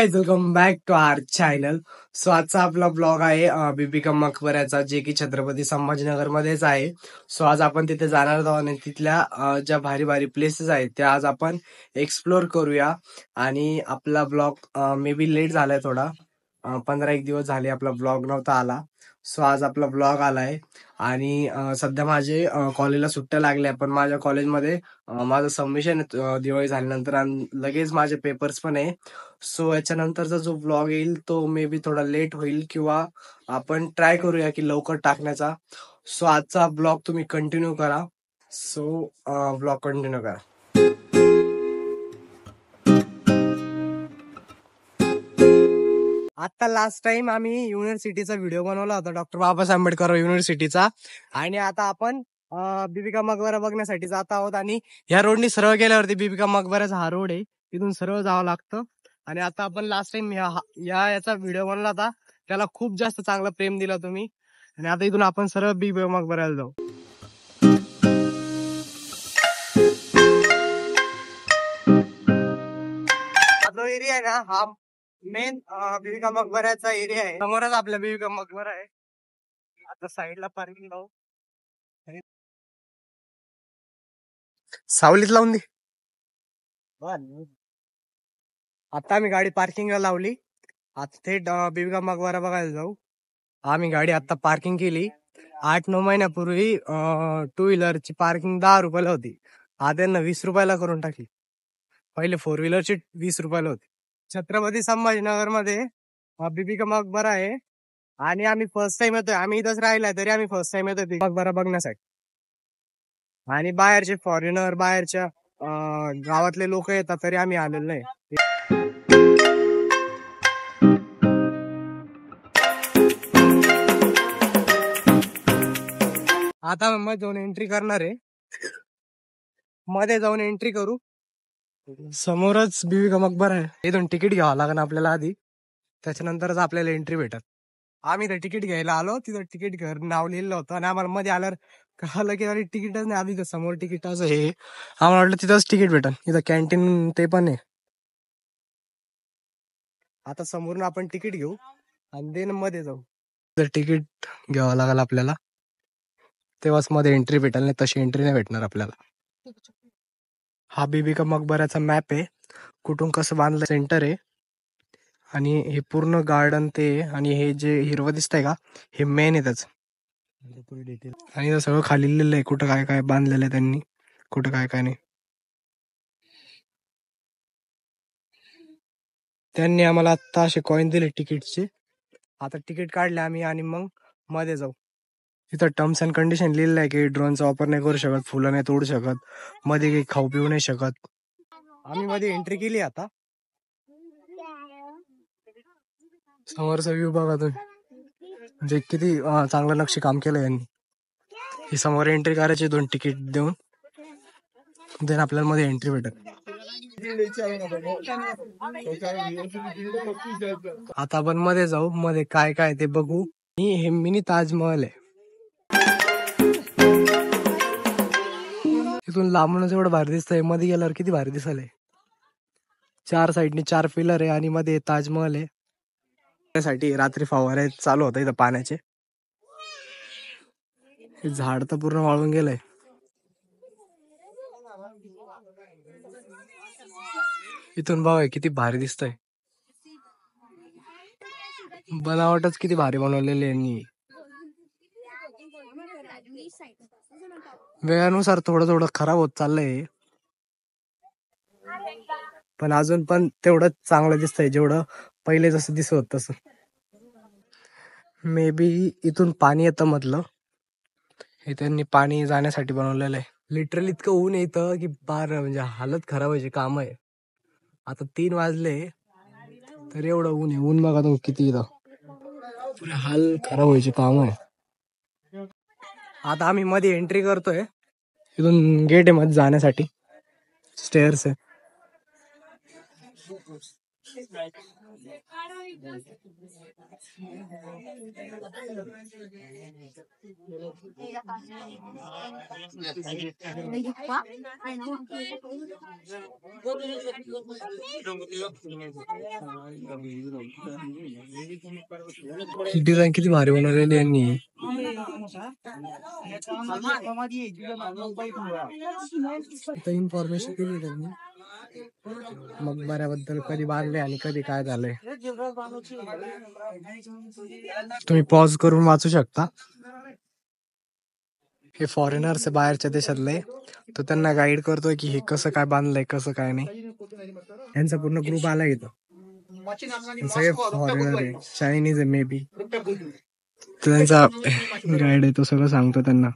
Guys, welcome back to our channel. So आजचा आपला blog आहे बीबी का मकबऱ्याचा, जे की छत्रपती संभाजीनगर मध्येच आहे. सो आज आपण तिथे जाणार आहोत आणि तिथल्या ज्या भारी भारी प्लेसेस आहेत त्या आज आपण एक्सप्लोर करूया. आणि आपला ब्लॉग मे बी लेट झालाय थोडा, 15 दिवस झाले आपला ब्लॉग नव्हता आला. सो आज आपला ब्लॉग आलाय. आणि सध्या माझे कॉलेजला सुट्ट्या लागल्या, पण माझ्या कॉलेजमध्ये माझं सबमिशन दिवाळी झाल्यानंतर आणि लगेच माझे पेपर्स पण आहे. सो याच्यानंतरचा जो ब्लॉग येईल तो मे बी थोडा लेट होईल, किंवा आपण ट्राय करूया की लवकर टाकण्याचा. सो आजचा ब्लॉग तुम्ही कंटिन्यू करा. सो ब्लॉग कंटिन्यू करा. आता लास्ट टाइम आम्ही युनिव्हर्सिटीचा व्हिडिओ बनवला होता, डॉक्टर बाबासाहेब आंबेडकर युनिव्हर्सिटीचा. आणि आता आपण बीबी का मकबरा बघण्यासाठी जात आहोत. आणि ह्या रोडनी सरळ गेल्यावरती बीबी का मकबऱ्याचा हा रोड आहे, तिथून सरळ जावं लागतं. आणि आता आपण लास्ट टाइम याचा व्हिडिओ बनवला होता, त्याला खूप जास्त चांगला प्रेम दिला तुम्ही. आणि आता इथून आपण सरळ बीबी का मकबऱ्याला जाऊ. जो एरिया आहे ना, हा मेन बीबी का मकबऱ्याचा एरिया आहे. समोरच आपल्या बीबी का मकबरा आहे. आता साईडला पार्किंग लावू, सावलीत लावून दे. आता आम्ही गाडी पार्किंगला लावली. आता थेट बीबी का मकबरा बघायला जाऊ. आम्ही गाडी आता पार्किंग केली. 8-9 महिन्यापूर्वी 2 व्हीलरची पार्किंग 10 रुपयाला होती. आता त्यांना 20 रुपयाला करून टाकली. पहिले 4 व्हीलरची 20 रुपयाला होती. छत्रपती संभाजीनगर मध्ये बीबी का मकबरा आहे. आणि आम्ही फर्स्ट टाइम येतोय, आम्ही इथंच राहिलाय तरी आम्ही फर्स्ट टाइम येतोय मकबरा बघण्यासाठी. आणि बाहेरचे फॉरेनर, बाहेरच्या गावातले लोक येतात तरी आम्ही आलेलो नाही. आता मध्ये जाऊन एंट्री करणार आहे. मध्ये जाऊन एंट्री करू. समोरच बीबी का मकबरा आहे. इथून तिकीट घ्यावं लागेल आपल्याला आधी, त्याच्यानंतरच आपल्याला एंट्री भेटत. आम्ही तर तिकीट घ्यायला आलो, तिथं तिकीट घर नाव लिहिलं होतं आणि आम्हाला मध्ये आल्यावर कळालं की अरे तिकीटच नाही. आधी समोर तिकीट असं हे आम्हाला वाटलं तिथंच तिकीट भेटल. इथं कॅन्टीन ते पण आहे. आता समोरून आपण तिकीट घेऊ आणि देन मध्ये जाऊ. जर तिकीट घ्यावं लागेल आपल्याला, तेव्हाच मध्ये एंट्री भेटेल, नाही तशी एंट्री नाही भेटणार आपल्याला. हा बीबी का मकबऱ्याचा मॅप आहे, कुठून कसं बांधलं सेंटर आहे. आणि हे पूर्ण गार्डन ते, आणि हे जे हिरवं दिसतंय का, हे मेन आहे त्याच. आणि सगळं खाली लिहिलेलं आहे, कुठं काय काय बांधलेलं आहे त्यांनी, कुठं काय काय नाही. त्यांनी आम्हाला आता असे कॉइन दिले तिकीटचे. आता तिकीट काढले आम्ही आणि मग मध्ये जाऊ. तिथं टर्म्स अँड कंडिशन लिहिलेलं आहे की ड्रोनचा वापर नाही करू शकत, फुलं नाही तोडू शकत, मध्ये काही खाऊ पिऊ नाही शकत. आम्ही मध्ये एंट्री केली. आता समोरचा व्ह्यू बघा तुम्ही, म्हणजे किती चांगलं नक्षी काम केलं यांनी. ही समोर एंट्री करायची 2 तिकीट देऊन, देन आपल्याला मध्ये एंट्री भेटत. आता आपण मध्ये जाऊ, मध्ये काय काय ते बघू. हे मिनी ताजमहल आहे. तिथून लांबूनच एवढं भारी दिसतंय, मध्ये गेल्यावर किती भारी दिसलंय. 4 साईडनी 4 पिलर आहे आणि मध्ये ताजमहल आहे. त्यासाठी रात्री फवारे चालू होतं इथं पाण्याचे. झाड तर पूर्ण वाळून गेलंय. इथून बघा किती भारी दिसतंय, बनावटच किती भारी बनवलेली यांनी. वेळानुसार थोडं थोडं खराब होत चाललंय, पण अजून पण तेवढंच चांगलं दिसतंय जेवढं पहिले जसं दिसत होत तसं. मे बी इथून पाणी येतं मधलं, हे त्यांनी पाणी जाण्यासाठी बनवलेलं आहे. लिटरली इतकं ऊन येतं की बार, म्हणजे हालत खराब व्हायची काम आहे. आता 3 वाजले तर एवढं ऊन आहे. ऊन बघा तो किती इथं, पुरे हाल खराब व्हायची काम आहे. आता आम्ही मध्ये एंट्री करतोय. इथून गेट आहे मध्ये जाण्यासाठी, स्टेअर्स आहे. डिझाईन किती भारी बनवलेली यांनी. इन्फॉर्मेशन दिली त्यांनी मकबऱ्याबद्दल, कधी बांधले आणि कधी काय झालंय. तुम्ही पॉज करून वाचू शकता. हे फॉरेनर्स बाहेरच्या देशातले, तो त्यांना गाईड करतोय की हे कसं काय बांधलंय, कसं काय नाही. यांचा पूर्ण ग्रुप आला इथं. सगळे फॉरेनर आहे, चायनीज आहे मे बी. त्यांचा गाईड आहे, तो सगळं सांगतो त्यांना.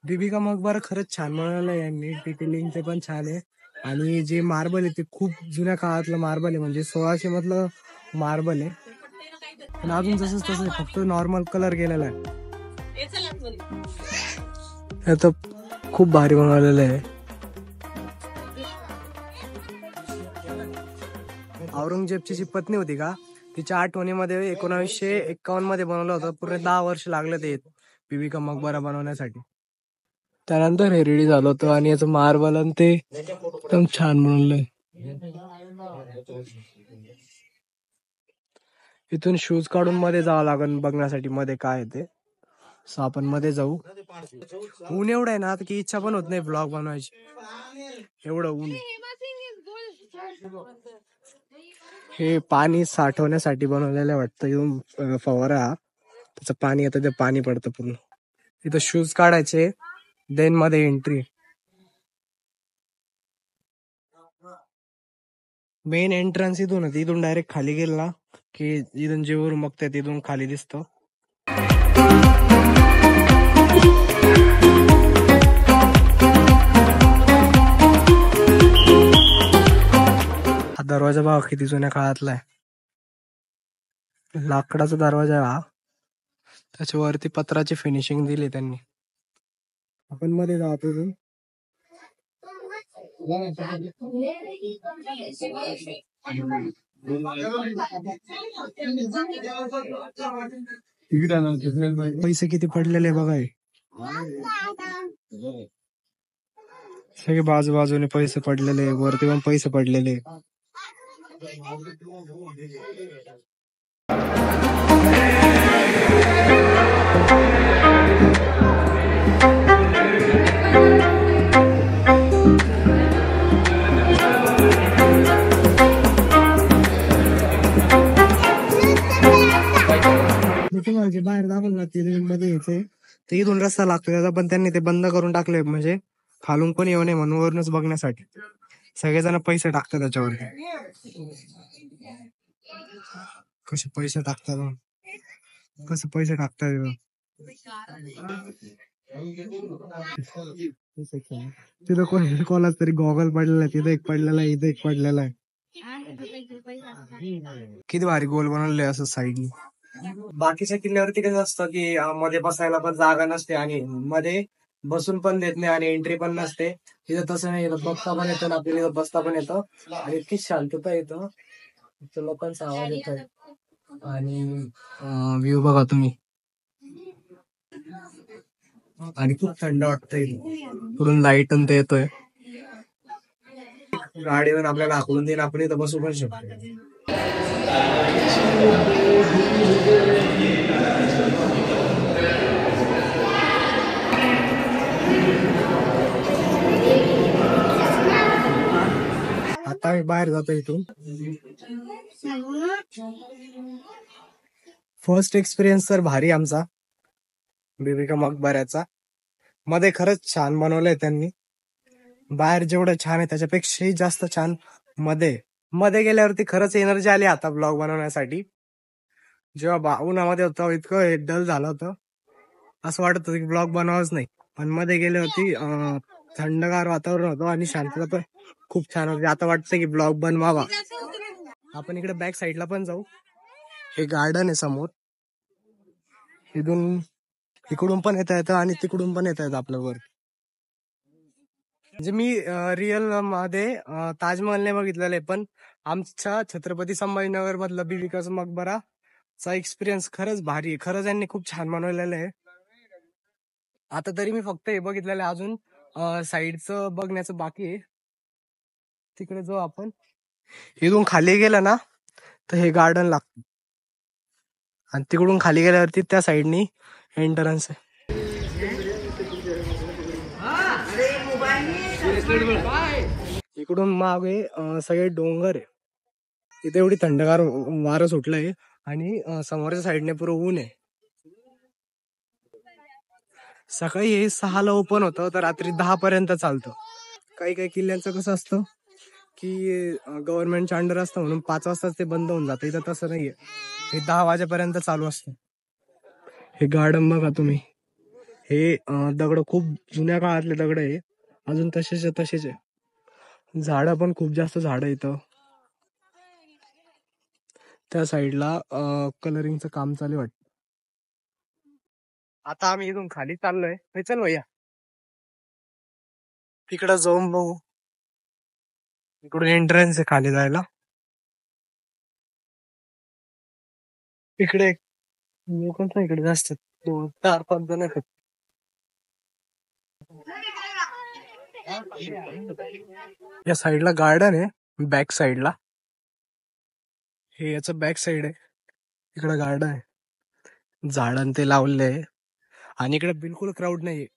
बीबी का मकबरा खरंच छान बनवलं आहे यांनी. डिटेलिंग ते पण छान आहे. आणि जे मार्बल आहे ते खूप जुन्या काळातलं मार्बल आहे, म्हणजे 1600 मधलं मार्बल आहे. पण अजून तसंच तसं फक्त नॉर्मल कलर गेलेला आहे. तर खूप भारी बनवलेलं आहे. औरंगजेबची जी पत्नी होती का, तिच्या आठवणीमध्ये 1951 मध्ये बनवलं होतं. पूर्ण 10 वर्ष लागले ते बीबी का मकबरा बनवण्यासाठी. त्यानंतर हे रेडी झालं होतं आणि याचं मार्बल आणि ते एकदम छान बनवलंय. इथून शूज काढून मध्ये जावं लागेल बघण्यासाठी मध्ये काय आहे ते. सो आपण मध्ये जाऊ. ऊन एवढं आहे ना की इच्छा पण होत नाही ब्लॉग बनवायची, एवढं ऊन. हे पाणी साठवण्यासाठी बनवलेलं वाटतं. इथून फवारा, त्याचं पाणी येतं, ते पाणी पडतं पूर्ण. इथं शूज काढायचे, देन मध्ये एंट्री. मेन एंट्रन्स इथून होती. इथून डायरेक्ट खाली गेल ना की इथून जेवढून बघते तिथून खाली दिसतो. हा दरवाजा बघा किती जुन्या काळातला आहे. लाकडाचा दरवाजा हा, त्याच्यावरती पत्राची फिनिशिंग दिली त्यांनी. आपण मध्ये जाऊ तिथून. पैसे किती पडलेले बघाय, सगळे बाजूबाजूने पैसे पडलेले, वरती पण पैसे पडलेले. तुम्हाला बाहेर दाखवलं ना ते मध्ये यायचंय, ते इथून रस्ता लागतो त्याचा, पण त्यांनी ते बंद करून टाकले, म्हणजे खालून कोणी येऊ नये म्हणून, वरूनच बघण्यासाठी. सगळेजण पैसे टाकतात त्याच्यावर. कसे पैसे टाकतात, कसे पैसे टाकतात. तिथं कोणाला तरी गॉगल पडलेला आहे, तिथं एक पडलेला आहे, इथं एक पडलेला आहे. किती भारी गोल बनवले असं साईडनी. बाकीच्या किल्ल्यावरती कसं असतं की मध्ये बसायला पण जागा नसते आणि मध्ये बसून पण देत नाही आणि एंट्री पण नसते. तिथं तसं नाही, बसता पण येतं, आपल्याला बसता पण येतं आणि इतकी शांतता येतं, लोकांचा आवाज येतोय आणि व्ह्यू बघा तुम्ही. आणि खूप थंड वाटतंय, पुढून लाईट ते येतोय. गाडीवर आपल्याला हाकलून देईन, आपण इथं बसू पण शकतो. आता मी बाहेर जातो इथून. फर्स्ट एक्सपिरियन्स तर भारी आमचा बीबी का मकबऱ्याचा. मध्ये खरंच छान बनवलंय त्यांनी. बाहेर जेवढं छान आहे त्याच्यापेक्षाही जास्त छान मध्ये. मध्ये गेल्यावरती खरंच एनर्जी आली आता ब्लॉग बनवण्यासाठी. जेव्हा उन्हामध्ये होतं इतकं डल झालं होतं. असं वाटत होतं की ब्लॉग बनवाच नाही. पण मध्ये गेले होती, थंडगार वातावरण होतं आणि शांतता पण खूप छान होती. आता वाटतं की ब्लॉग बनवावा. आपण इकडे बॅक साईडला पण जाऊ. हे गार्डन आहे समोर. इकडून पण येता येतं आणि तिकडून पण येता येतं आपल्यावर. म्हणजे मी रिअल मध्ये ताजमहल नाही बघितलेलं आहे, पण आमच्या छत्रपती संभाजीनगर मधला बीबी मकबरा चा एक्सपिरियन्स खरंच भारी आहे. खरंच यांनी खूप छान बनवलेलं आहे. आता तरी मी फक्त हे बघितलेलं आहे, अजून साईडचं बघण्याचं बाकी आहे. तिकडे जाऊ आपण. इथून खाली गेलं ना तर हे गार्डन लागतं आणि तिकडून खाली गेल्यावरती त्या साईडनी एंट्रन्स आहे. इकडून मागे सगळे डोंगर आहे. इथे एवढी थंडगार वारं सुटलंय आणि समोरच्या साईडने पुरं ऊन आहे. सकाळी हे 6ला ओपन होतं तर रात्री 10 पर्यंत चालतं. काही काही किल्ल्यांचं कसं असतं की गव्हर्नमेंटच्या अंडर असतं म्हणून 5 वाजता ते बंद होऊन जातं. इथं तसं नाहीये, हे 10 वाजेपर्यंत चालू असतं. हे गार्डन बघा तुम्ही. हे दगड खूप जुन्या काळातले दगड आहे. अजून तसेच आहे. झाडं पण खूप जास्त झाडं इथं. त्या साईडला कलरिंगचं काम चालू वाटतं. आता आम्ही इथून खाली चाललोय. चल भैया, तिकडं जाऊन बघू. इकडून एंट्रन्स आहे खाली जायला. इकडे लोकांचा इकडे जास्त 2-4-5 जण आहेत. या साईडला गार्डन आहे, बॅक साईडला. हे याचं बॅक साईड आहे. इकडे गार्डन आहे, झाडं ते लावले आहे आणि इकडे बिलकुल क्राऊड नाहीये.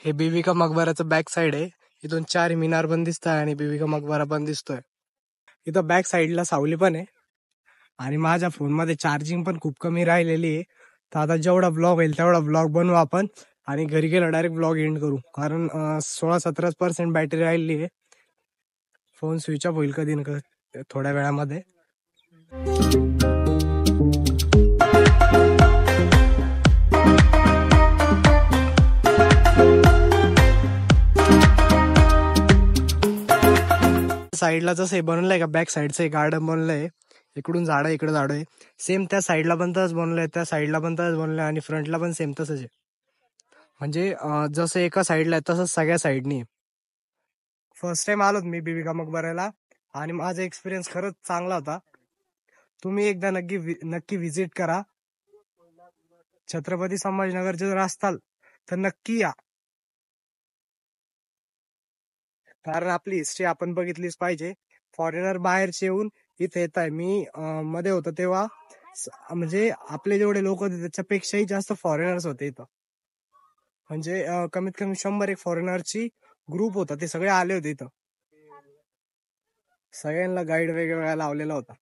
हे बीबी का मकबराचं बॅक साईड आहे. इथून 4 मिनार पण दिसत आहे आणि बीबी का मकबरा पण दिसतोय. इथं बॅक साईडला सावली पण आहे आणि माझ्या फोन मध्ये चार्जिंग पण खूप कमी राहिलेली आहे. तर आता जेवढा ब्लॉग होईल तेवढा ब्लॉग बनवू आपण आणि घरी गेलो डायरेक्ट ब्लॉग एंड करू. कारण 16-17% बॅटरी राहिली आहे. फोन स्विच ऑफ होईल कधी ना थोड्या वेळामध्ये. साईडला जसं हे बनवलंय का, बॅक साईडचं गार्डन बनलंय. इकडून झाड आहे, इकडे झाड आहे. सेम त्या साईडला पण तसंच बनलंय, त्या साईडला पण तसंच बनलंय आणि फ्रंटला पण सेम तसंच आहे. म्हणजे जसं एका साईडला आहे तसंच सगळ्या साईडनी. फर्स्ट टाइम आलोत मी बीबी का मकबऱ्याला आणि माझा एक्सपिरियन्स खरंच चांगला होता. तुम्ही एकदा नक्की व्हिजिट करा. छत्रपती संभाजीनगरचे जर असताल तर नक्की या. कारण आपली हिस्ट्री आपण बघितलीच पाहिजे. फॉरेनर बाहेरचे येऊन इथे येत आहे. मी मध्ये होतो तेव्हा म्हणजे आपले जेवढे लोक होते त्याच्यापेक्षाही जास्त फॉरेनर्स होते इथं. म्हणजे कमीत कमी 100 फॉरेनरची ग्रुप होता. ते सगळे आले होते इथं. सगळ्यांना गाईड वेगवेगळा लावलेला होता.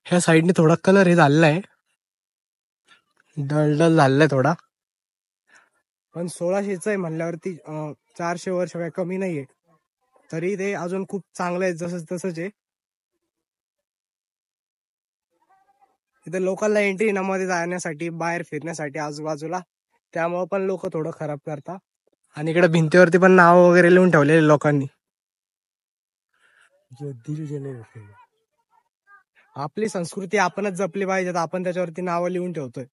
ह्या साईडने थोडा कलर हे झालेला आहे, डल झालेला आहे थोडा. पण 1600च आहे म्हणल्यावरती 400 वर्ष काय कमी नाहीये. तरी ते अजून खूप चांगलं आहे, जसं तसंच आहे. इथे लोकलला एंट्री ना मध्ये जाण्यासाठी, बाहेर फिरण्यासाठी आजूबाजूला. त्यामुळे पण लोक थोडं खराब करतात. आणि इकडे भिंतीवरती पण नाव वगैरे लिहून ठेवलेले लोकांनी. आपली संस्कृती आपणच जपली पाहिजे, आपण त्याच्यावरती नावं लिहून ठेवतोय.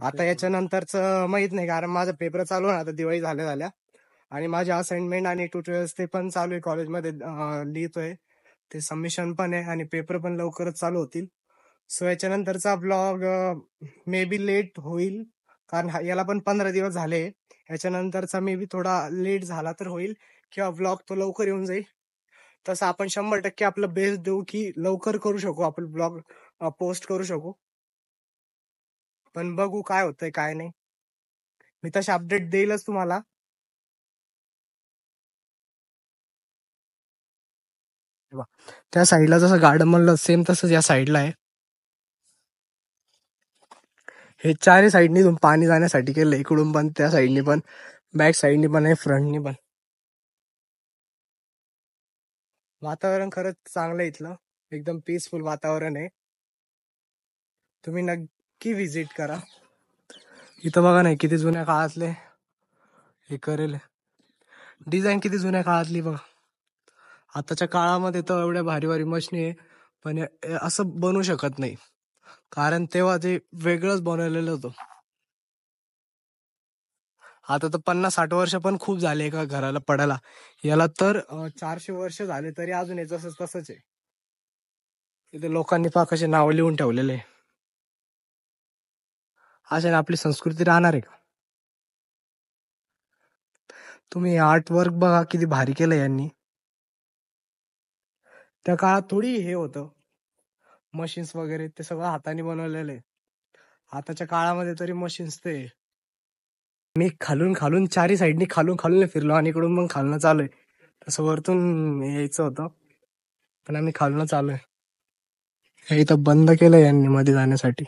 आता याच्यानंतरच माहित नाही, कारण माझा पेपर चालू आहे आता, दिवाळी झाल्या आणि माझे असाइनमेंट आणि ट्युटोरियल्स ते पण चालू आहे कॉलेजमध्ये, लिहितोय. ते सबमिशन पण आहे आणि पेपर पण लवकरच चालू होतील. सो याच्यानंतरचा ब्लॉग मे बी लेट होईल, कारण याला पण 15 दिवस झाले. याच्यानंतरचा मे बी थोडा लेट झाला तर होईल किंवा ब्लॉग तो लवकर येऊन जाईल. तसं आपण 100% आपलं बेस्ट देऊ की लवकर करू शकू, आपण ब्लॉग पोस्ट करू शकू. पण बघू काय होतंय काय नाही. मी तशी अपडेट देईलच तुम्हाला. त्या साईडला जसं गार्डन म्हणलं सेम तसंच या साईडला आहे. हे चारही साईडनी पाणी जाण्यासाठी केलं, इकडून पण त्या साईडनी पण, बॅक साईडनी पण आहे, फ्रंटनी पण. वातावरण खरंच चांगलं आहे इथलं, एकदम पीसफुल वातावरण आहे. तुम्ही नक्की विजिट करा. इथं बघा नाही किती जुन्या काळातले हे करेल, डिझाईन किती जुन्या काळातली बघा. आताच्या काळामध्ये तर एवढ्या भारी भारी मशिनी आहे, पण असं बनवू शकत नाही, कारण तेव्हा ते वेगळंच बनवलेलं होतं. आता तर 50-60 वर्ष पण खूप झाले एका घराला पडायला. याला तर 400 वर्ष झाले तरी अजून जसंच तसंच आहे. तिथे लोकांनी पहा कसे नाव लिहून ठेवलेले आहे. अशाने आपली संस्कृती राहणार आहे का? तुम्ही आर्ट वर्क बघा किती भारी केलं यांनी. त्या काळात थोडी हे होतं मशीन्स वगैरे, ते सगळं हाताने बनवलेलं आहे. आताच्या काळामध्ये तरी मशीन्स ते. मी खालून खालून चारी साईडनी खालून खालून फिरलो आणि इकडून मग खालनं चालू आहे. तसं वरतून यायचं होतं पण आम्ही खालनं चालू आहे. हे इथं बंद केलं यांनी मध्ये जाण्यासाठी.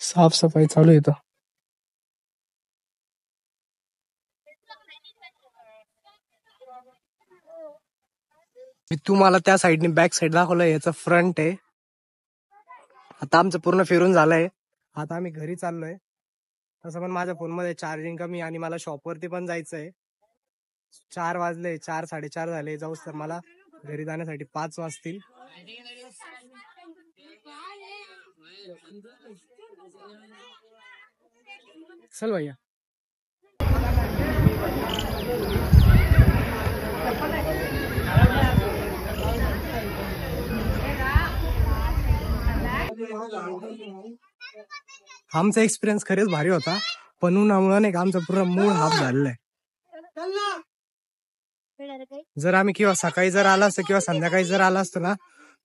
साफसफाई चालू आहे इथं. मी तुम्हाला त्या साईडने बॅक साईड दाखवलं, याचं फ्रंट आहे. आता आमचं पूर्ण फिरून झालंय, आता आम्ही घरी चाललोय. तसं पण माझ्या फोन मध्ये चार्जिंग कमी आणि मला शॉपवरती पण जायचंय. 4 वाजले, 4-4:30 झाले, जाऊस तर मला घरी जाण्यासाठी 5 वाजतील. चल भैया. आमचा एक्सपिरियन्स खरेच भारी होता, पण उन्हामुळे नाही का आमचा पूर्ण मूड हाफ झालेला आहे. जर आम्ही किंवा सकाळी जर आला असतो किंवा संध्याकाळी जर आला असतो ना,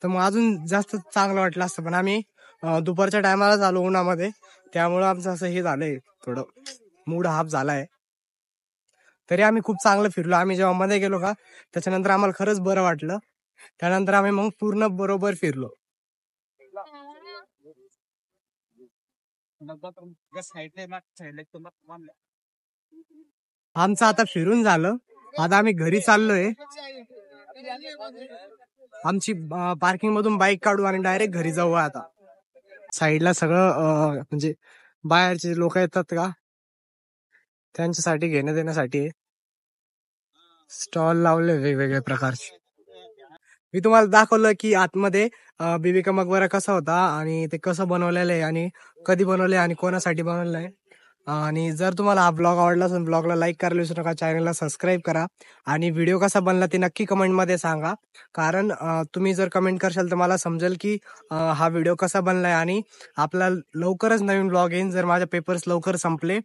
तर मग अजून जास्त चांगलं वाटलं असतं. पण आम्ही दुपारच्या टायमाला आलो उन्हामध्ये, त्यामुळं आमचं असं हे झालंय, थोडं मूड हाफ झालाय. तरी आम्ही खूप चांगलं फिरलो. आम्ही जेव्हा मध्ये गेलो का, त्याच्यानंतर आम्हाला खरंच बरं वाटलं. त्यानंतर आम्ही मग पूर्ण बरोबर फिरलो. आमचं आता फिरून झालं, आता आम्ही घरी चाललोय. आमची पार्किंग मधून बाईक काढू आणि डायरेक्ट घरी जाऊ. आता साईडला सगळं म्हणजे बाहेरचे लोक येतात का, त्यांच्यासाठी घेण्या देण्यासाठी स्टॉल लावले वेगवेगळ्या प्रकारचे. मी तुम्हाला दाखवलं की आतमध्ये बीबी का मकबरा कसा होता आणि ते कसं बनवलेलं आहे आणि कधी बनवलंय आणि कोणासाठी बनवलेलं आहे. आणि जर तुम्हाला हा ब्लॉग आवडला असेल, ब्लॉगला लाईक करायला विसरू नका, चॅनलला सबस्क्राईब करा आणि व्हिडिओ कसा बनला ते नक्की कमेंटमध्ये सांगा. कारण तुम्ही जर कमेंट करशाल तर मला समजेल की हा व्हिडिओ कसा बनलाय. आणि आपला लवकरच नवीन ब्लॉग येईन. जर माझे पेपर्स लवकर संपले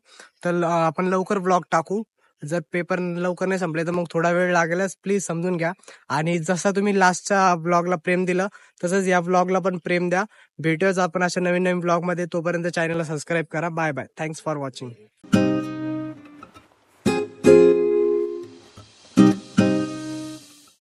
तर आपण लवकर ब्लॉग टाकू. जर पेपर लवकर नाही संपले तर मग थोडा वेळ लागेलच, प्लीज समजून घ्या. आणि जसं तुम्ही लास्टच्या ब्लॉगला प्रेम दिलं तसंच या ब्लॉगला पण प्रेम द्या. भेटूयाच आपण अशा नवीन नवीन ब्लॉग मध्ये. तोपर्यंत चॅनलला सबस्क्राईब करा. Bye bye. Thanks for watching.